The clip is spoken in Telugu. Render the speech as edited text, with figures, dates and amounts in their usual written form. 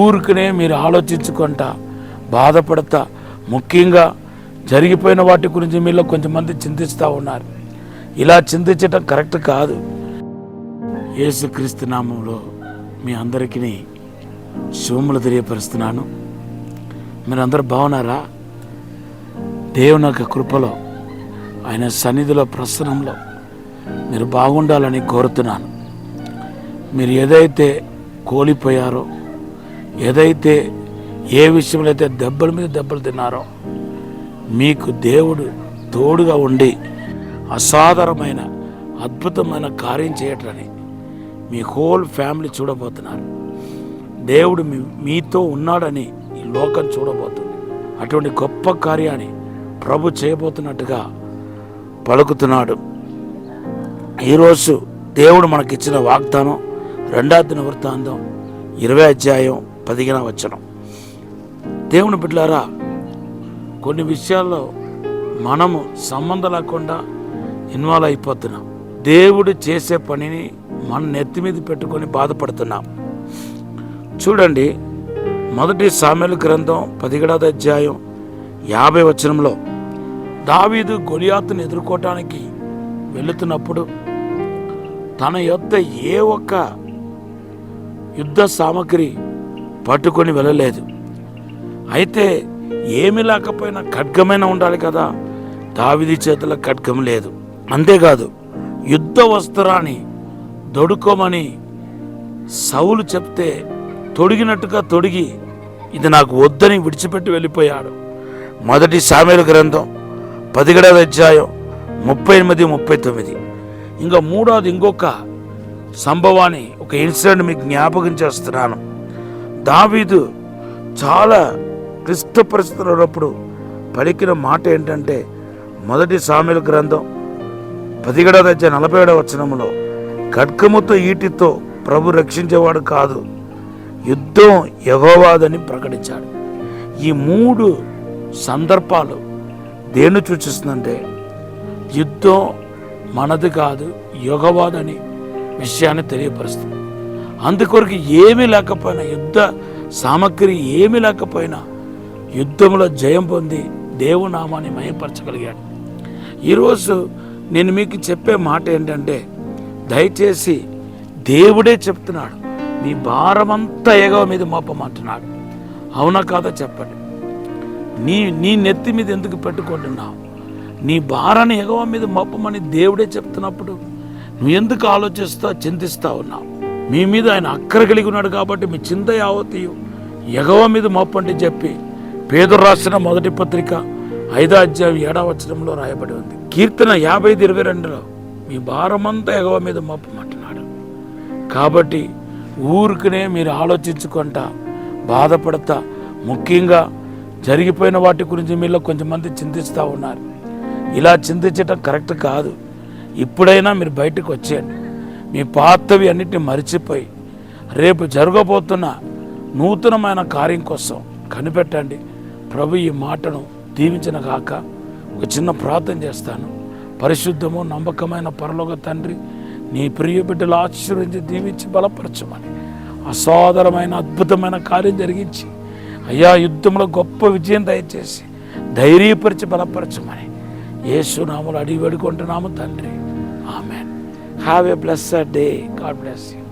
ఊరికనే మీరు ఆలోచించుకుంటా బాధపడతా, ముఖ్యంగా జరిగిపోయిన వాటి గురించి మీలో కొంతమంది చింతిస్తూ ఉన్నారు. ఇలా చింతించటం కరెక్ట్ కాదు. యేసుక్రీస్తు నామంలో మీ అందరికీ శుభములు తెలియపరుస్తున్నాను. మీరందరూ బాగున్నారా? దేవుని యొక్క కృపలో, ఆయన సన్నిధిలో, ప్రసన్నంలో మీరు బాగుండాలని కోరుతున్నాను. మీరు ఏదైతే కోల్పోయారో, ఏదైతే ఏ విషయంలో అయితే దెబ్బల మీద దెబ్బలు తిన్నారో, మీకు దేవుడు తోడుగా ఉండి అసాధారణమైన అద్భుతమైన కార్యం చేయటాన్ని మీ హోల్ ఫ్యామిలీ చూడబోతున్నారు. దేవుడు మీతో ఉన్నాడని ఈ లోకం చూడబోతుంది. అటువంటి గొప్ప కార్యాన్ని ప్రభు చేయబోతున్నట్టుగా పలుకుతున్నాడు. ఈరోజు దేవుడు మనకిచ్చిన వాగ్దానం 2వ దినవృత్తాంతం 20వ అధ్యాయం 15వ వచనం. దేవుని బిడ్డలారా, కొన్ని విషయాల్లో మనము సంబంధం లేకుండా ఇన్వాల్వ్ అయిపోతున్నాం. దేవుడు చేసే పనిని మన నెత్తి మీద పెట్టుకొని బాధపడుతున్నాం. చూడండి, 1 సామెలు గ్రంథం 17వ అధ్యాయం 50వ వచనంలో దావీదు గొలియాతును ఎదుర్కోవటానికి వెళుతున్నప్పుడు తన యొద్ద ఏ ఒక్క యుద్ధ సామగ్రి పట్టుకొని వెళ్ళలేదు. అయితే ఏమి లేకపోయినా ఖడ్గమైనా ఉండాలి కదా. దావీదు చేతిలో ఖడ్గం లేదు. అంతేకాదు, యుద్ధ వస్త్రాన్ని దొడుకోమని సౌలు చెప్తే తొడిగినట్టుగా తొడిగి ఇది నాకు వద్దని విడిచిపెట్టి వెళ్ళిపోయాడు. 1 సామెలు గ్రంథం 17వ అధ్యాయం 38, 39. ఇంకా మూడవది ఇంకొక సంభవాన్ని, ఒక ఇన్సిడెంట్ మీకు జ్ఞాపకం చేస్తున్నాను. దావీదు చాలా క్లిష్ట పరిస్థితులు ఉన్నప్పుడు పలికిన మాట ఏంటంటే 1 సామెలు గ్రంథం 17వ అధ్యాయం 47వ వచనంలో, ఖడ్గముతో ఈటితో ప్రభు రక్షించేవాడు కాదు, యుద్ధం యెహోవాదని ప్రకటించాడు. ఈ 3 సందర్భాలు దేన్ని సూచిస్తుందంటే యుద్ధం మనది కాదు, యెహోవాదని విషయాన్ని తెలియపరుస్తుంది. అందుకొరకు ఏమీ లేకపోయినా, యుద్ధ సామగ్రి ఏమీ లేకపోయినా యుద్ధంలో జయం పొంది దేవుని నామాన్ని మహిమపరచగలిగాడు. ఈరోజు నేను మీకు చెప్పే మాట ఏంటంటే, దయచేసి దేవుడే చెప్తున్నాడు, మీ భారమంతా యెహోవా మీద మోపమంటున్నాడు. అవునా కాదా చెప్పండి. నీ నెత్తి మీద ఎందుకు పెట్టుకుంటున్నావు? నీ భారాన్ని యెహోవా మీద మోపమని దేవుడే చెప్తున్నప్పుడు నువ్వు ఎందుకు ఆలోచిస్తా, చింతిస్తా ఉన్నావు? మీ మీద ఆయన అక్కర కలిగి ఉన్నాడు కాబట్టి మీ చింత యావత్తు యెహోవా మీద మోపండి చెప్పి పేతురు రాసిన 1వ పత్రిక 5వ అధ్యాయం 7వ వచనంలో రాయబడి ఉంది. కీర్తన 55:22లో మీ భారమంతా యెహోవా మీద మోపమంటున్నాడు. కాబట్టి ఊరికనే మీరు ఆలోచించుకుంటా బాధపడతా, ముఖ్యంగా జరిగిపోయిన వాటి గురించి మీలో కొంతమంది చింతిస్తూ ఉన్నారు. ఇలా చింతించటం కరెక్ట్ కాదు. ఇప్పుడైనా మీరు బయటకు వచ్చేయండి. మీ పాతవి అన్నిటిని మరిచిపోయి రేపు జరగబోతున్న నూతనమైన కార్యం కోసం కనిపెట్టండి. ప్రభు ఈ మాటను దీవించిన గాక. ఒక చిన్న ప్రార్థన చేస్తాను. పరిశుద్ధము నమ్మకమైన పరలోక తండ్రి, నీ ప్రియ బిడ్డలు ఆశీర్వదించి దీవించి బలపరచమని, అసాధారణమైన అద్భుతమైన కార్యం జరిగించి అయ్యా యుద్ధంలో గొప్ప విజయం దయచేసి ధైర్యపరిచి బలపరచమని యేసు నామములో అడిగి వేడుకుంటున్నాము తండ్రి. Amen. Have a blessed day. God bless you.